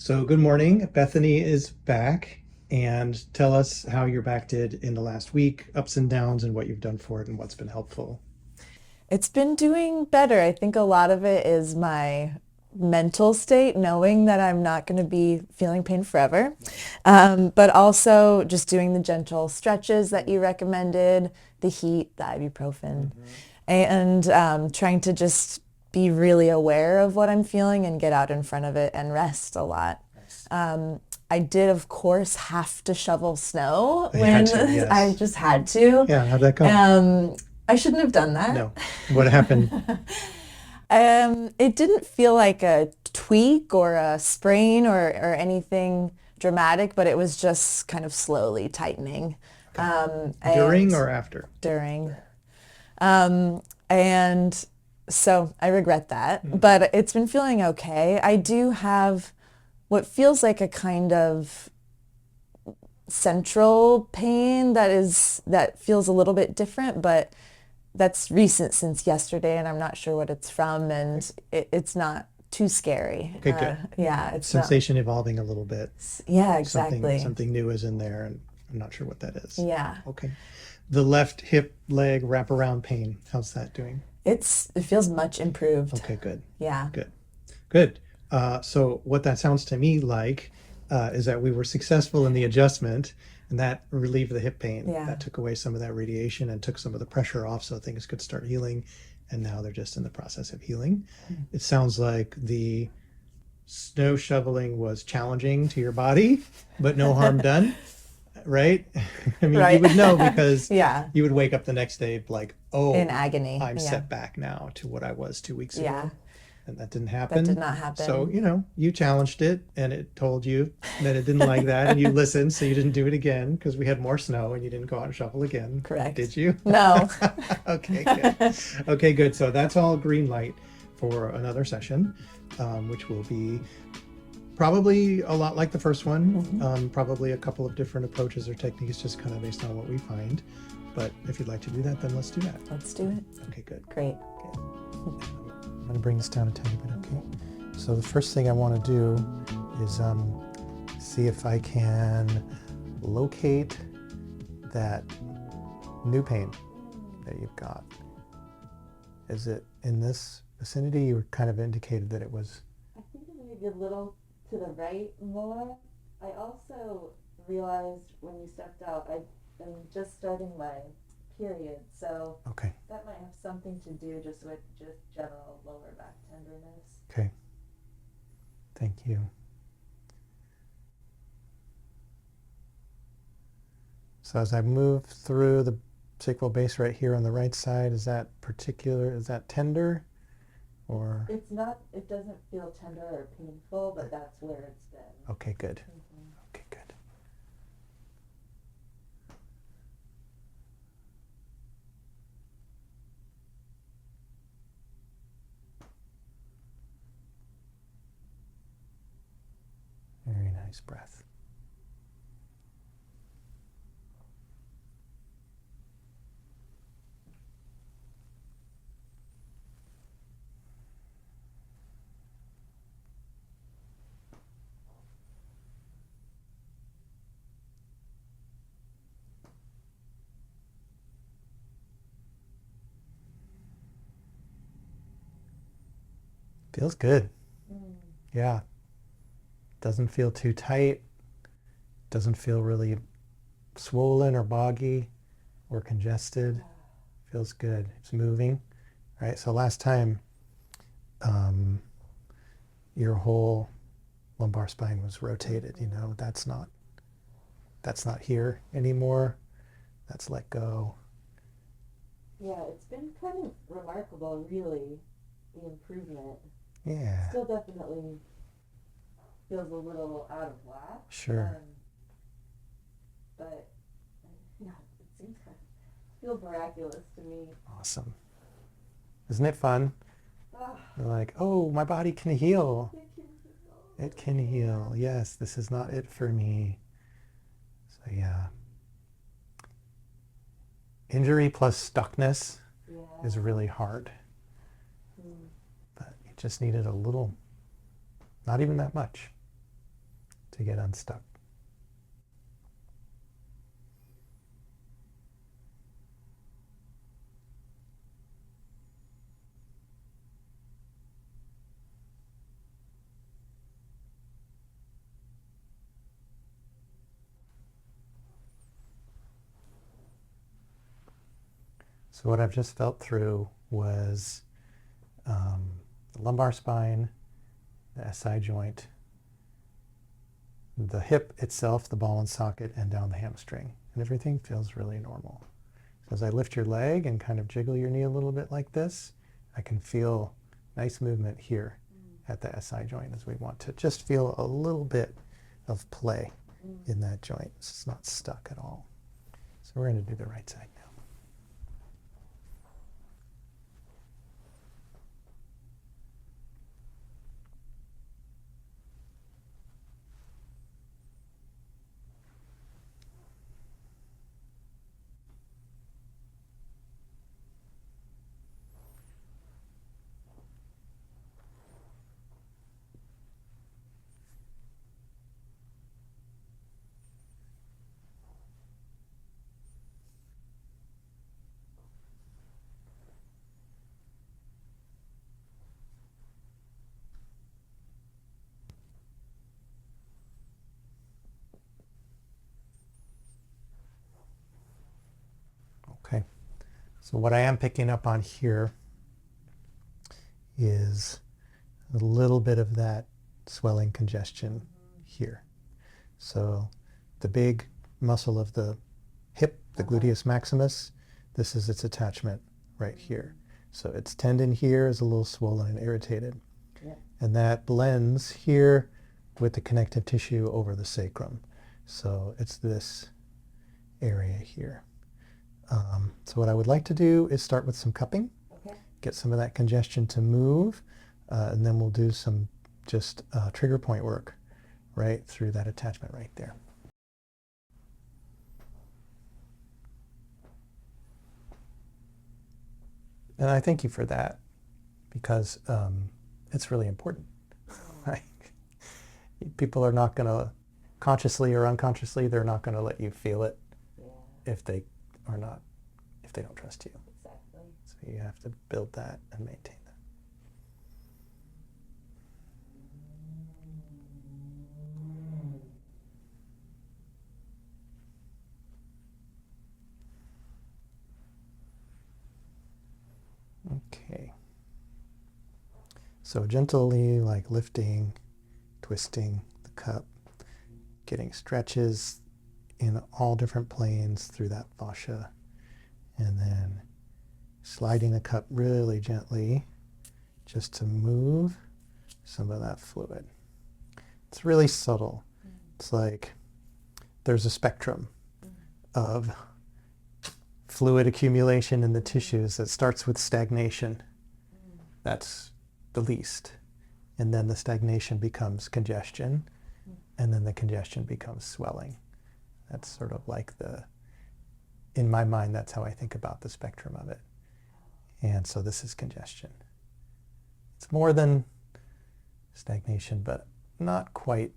So good morning. Bethany is back, and tell us how your back did in the last week, ups and downs, and what you've done for it and what's been helpful. It's been doing better. I think a lot of it is my mental state, knowing that I'm not going to be feeling pain forever. But also just doing the gentle stretches that you recommended, the heat, the ibuprofen, Mm-hmm. and trying to just be really aware of what I'm feeling and get out in front of it and rest a lot. Nice. I did, of course, have to shovel snow I had when to, I yes. just had to. Yeah, how'd that go? Um, I shouldn't have done that. No. What happened? It didn't feel like a tweak or a sprain or anything dramatic, but it was just kind of slowly tightening. Okay. During And or after? during. And so I regret that, Mm. but it's been feeling okay. I do have what feels like a kind of central pain that feels a little bit different, but that's recent since yesterday, and I'm not sure what it's from, Okay. and it's not too scary. Okay, good. Yeah, it's not. Sensation evolving a little bit. Yeah, Something exactly. something new is in there, and I'm not sure what that is. Yeah, Okay. The left hip leg wraparound pain. How's that doing? it feels much improved. Okay, good. Yeah. Good. Good. So what that sounds to me like is that we were successful in the adjustment, and that relieved the hip pain. Yeah. That took away some of that radiation and took some of the pressure off, so things could start healing. And now they're just in the process of healing. It sounds like the snow shoveling was challenging to your body, but no harm done, right? I mean, you Right. would know because Yeah. you would wake up the next day like, In oh, agony. I'm Yeah. set back now to what I was 2 weeks Yeah. ago. And that didn't That did happen. not So, happen. you challenged it and it told you that it didn't like that and you listened, so you didn't do it again because we had more snow and you didn't go out and shovel again. Correct. Did you? No. Okay, good. Okay, good. So that's all green light for another session, which will be probably a lot like the first one. Probably a couple of different approaches or techniques, just kind of based on what we find. But if you'd like to do that, then let's do that. Let's do it. Okay, good. Great. I'm going to bring this down a tiny bit, okay? So the first thing I want to do is see if I can locate that new pain that you've got. Is it in this vicinity? You kind of indicated that it was. I think it may be a little to the right more. I also realized when you stepped out, I am just starting my period, so Okay, that might have something to do just with just general lower back tenderness. okay. Thank you. So as I move through the sacral base right here on the right side, is that tender or? It's not, it doesn't feel tender or painful, but that's where it's been. Okay, good. Mhm. Okay, good. Very nice breath. Feels good. Mm. Yeah. Doesn't feel too tight. Doesn't feel really swollen or boggy or congested. Feels good. It's moving. Right. So last time, your whole lumbar spine was rotated. That's not here anymore. That's let go. Yeah, it's been kind of remarkable, really, the improvement. Yeah. Still definitely feels a little out of whack. Sure. But yeah, it seems kind of feels miraculous to me. Awesome. Isn't it fun? Ah, You're like, oh, my body can heal. it can heal. It can heal. Yes, this is not it for me. So yeah. Injury plus stuckness Yeah. is really hard. Mm. But you just needed a little, not even that much. to get unstuck. So what I've just felt through was the lumbar spine, the SI joint, the hip itself, the ball and socket, and down the hamstring. And everything feels really normal. So as I lift your leg and kind of jiggle your knee a little bit like this, I can feel nice movement here at the SI joint as we want to just feel a little bit of play in that joint. So it's not stuck at all. So we're going to do the right side now. Okay, so what I am picking up on here is a little bit of that swelling congestion here. So the big muscle of the hip, the gluteus maximus, this is its attachment right here. So its tendon here is a little swollen and irritated. Yeah. And that blends here with the connective tissue over the sacrum. So it's this area here. So what I would like to do is start with some cupping, get some of that congestion to move, and then we'll do some just trigger point work right through that attachment right there. And I thank you for that because it's really important. Right? People are not going to, consciously or unconsciously, they're not going to let you feel it if they are not, if they don't trust you. Exactly. So you have to build that and maintain that. Okay. So gently, like lifting, twisting the cup, getting stretches in all different planes through that fascia, and then sliding the cup really gently just to move some of that fluid. It's really subtle. It's like there's a spectrum of fluid accumulation in the tissues that starts with stagnation. That's the least. And then the stagnation becomes congestion, and then the congestion becomes swelling. That's sort of like in my mind, that's how I think about the spectrum of it. And so this is congestion. It's more than stagnation, but not quite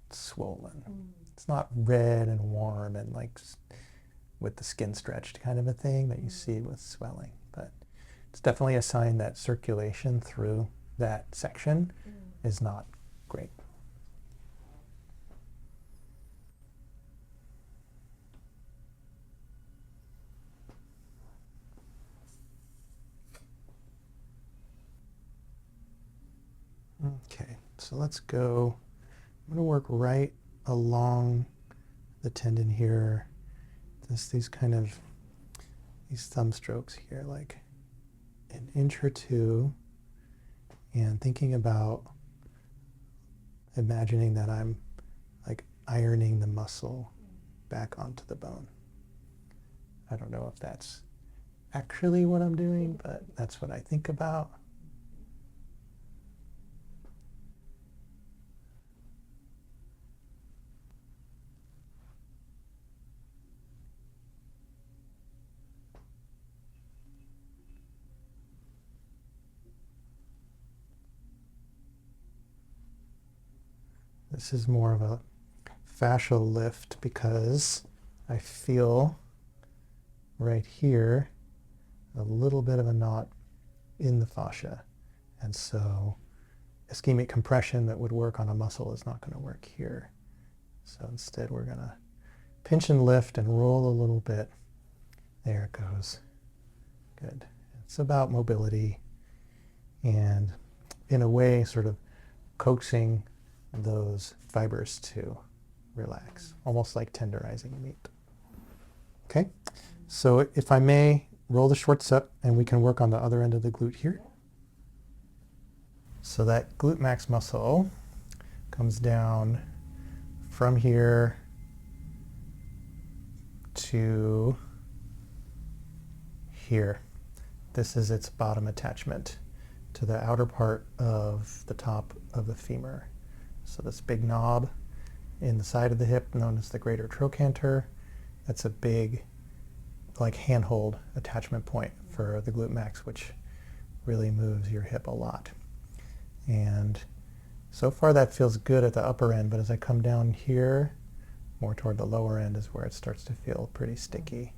swollen. It's not red and warm and like with the skin stretched kind of a thing that you see with swelling. But it's definitely a sign that circulation through that section is not great. Okay, so let's go. I'm going to work right along the tendon here. These thumb strokes here, like an inch or two, and thinking about imagining that I'm like ironing the muscle back onto the bone. I don't know if that's actually what I'm doing, but that's what I think about. This is more of a fascial lift because I feel right here a little bit of a knot in the fascia. And so ischemic compression that would work on a muscle is not going to work here. So instead we're going to pinch and lift and roll a little bit. There it goes. Good. It's about mobility and in a way sort of coaxing those fibers to relax, almost like tenderizing meat. Okay, so if I may, roll the shorts up and we can work on the other end of the glute here. So that glute max muscle comes down from here to here. This is its bottom attachment to the outer part of the top of the femur. So this big knob in the side of the hip known as the greater trochanter, that's a big like handhold attachment point for the glute max, which really moves your hip a lot. And so far that feels good at the upper end, but as I come down here, more toward the lower end is where it starts to feel pretty sticky,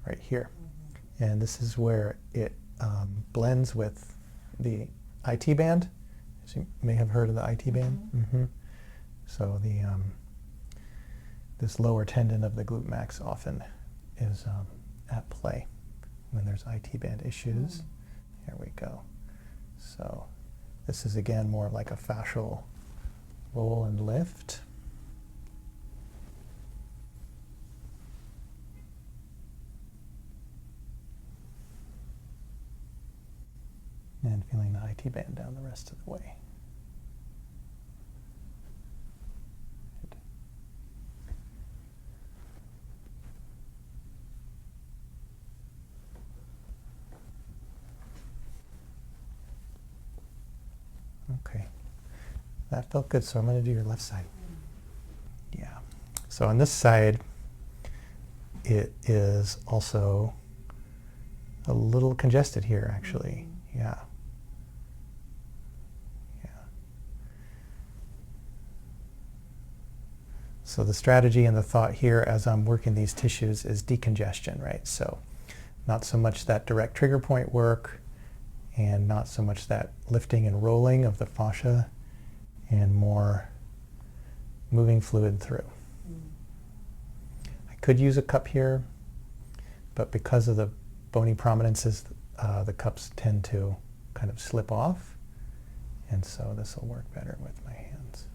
right here. And this is where it blends with the IT band. As you may have heard of the IT band. So the this lower tendon of the glute max often is at play when there's IT band issues. Here we go. So this is again more like a fascial roll and lift. And feeling the IT band down the rest of the way. Good. Okay, that felt good, so I'm going to do your left side. Yeah, so on this side, it is also a little congested here, actually. Yeah. Yeah. So the strategy and the thought here as I'm working these tissues is decongestion, right? So not so much that direct trigger point work and not so much that lifting and rolling of the fascia and more moving fluid through. I could use a cup here, but because of the bony prominences, the cups tend to kind of slip off, and so this will work better with my hands.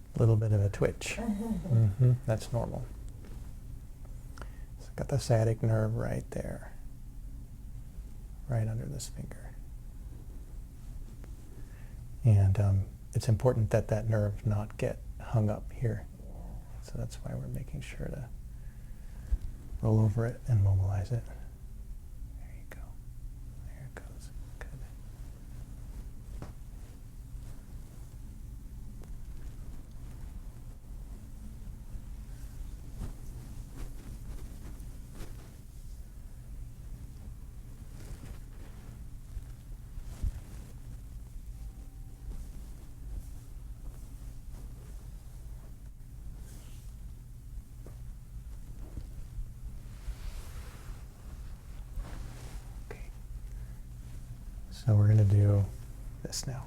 A little bit of a twitch. That's normal. So got the sciatic nerve right there, right under this finger. And it's important that that nerve not get hung up here. So that's why we're making sure to roll over it and mobilize it. There you go. There it goes. Good. So we're going to do this now.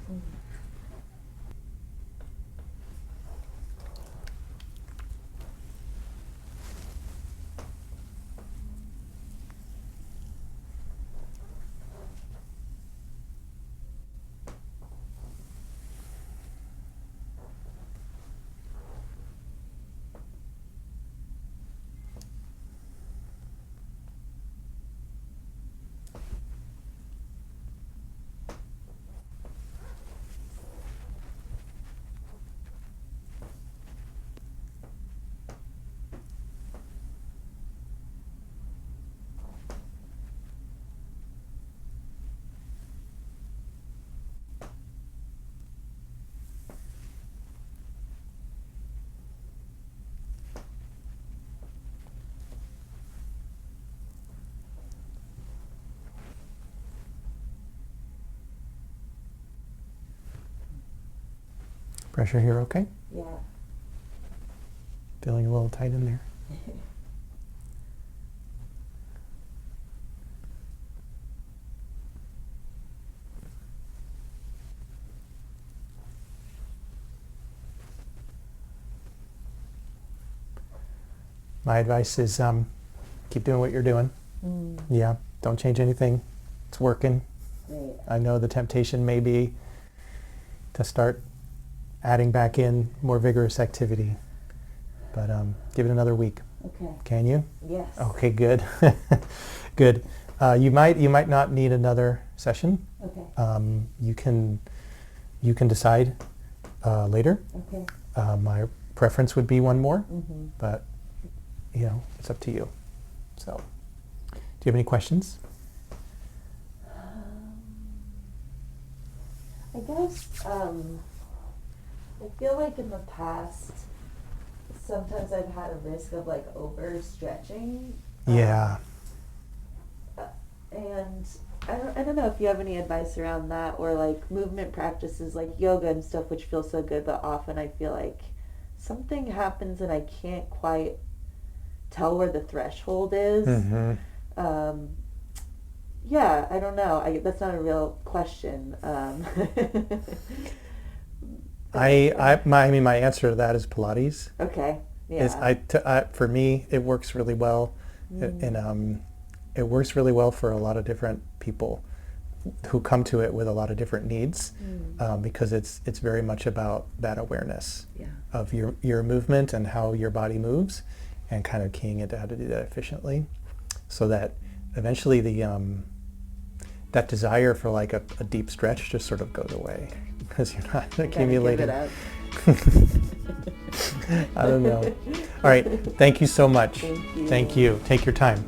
Pressure here okay? Yeah. Feeling a little tight in there? My advice is keep doing what you're doing. Yeah, don't change anything. It's working. Right. I know the temptation may be to start adding back in more vigorous activity, but give it another week. Okay. Can you? Yes. Okay, good. Good. You might not need another session. Okay. You can decide later. Okay. My preference would be one more, Mm-hmm. but it's up to you. So, do you have any questions? I guess I feel like in the past, sometimes I've had a risk of like overstretching. Yeah. And I don't know if you have any advice around that, or like movement practices like yoga and stuff, which feel so good, but often I feel like something happens and I can't quite tell where the threshold is. Mm-hmm. Yeah, I don't know. That's not a real question. My answer to that is Pilates. Okay. Yeah. For me, it works really well, and it works really well for a lot of different people who come to it with a lot of different needs, because it's very much about that awareness of your movement and how your body moves, and kind of keying into how to do that efficiently, so that eventually that desire for like a deep stretch just sort of goes away, because you're not accumulating. Gotta give it up. I don't know. All right. Thank you so much. Thank you. Thank you. Take your time.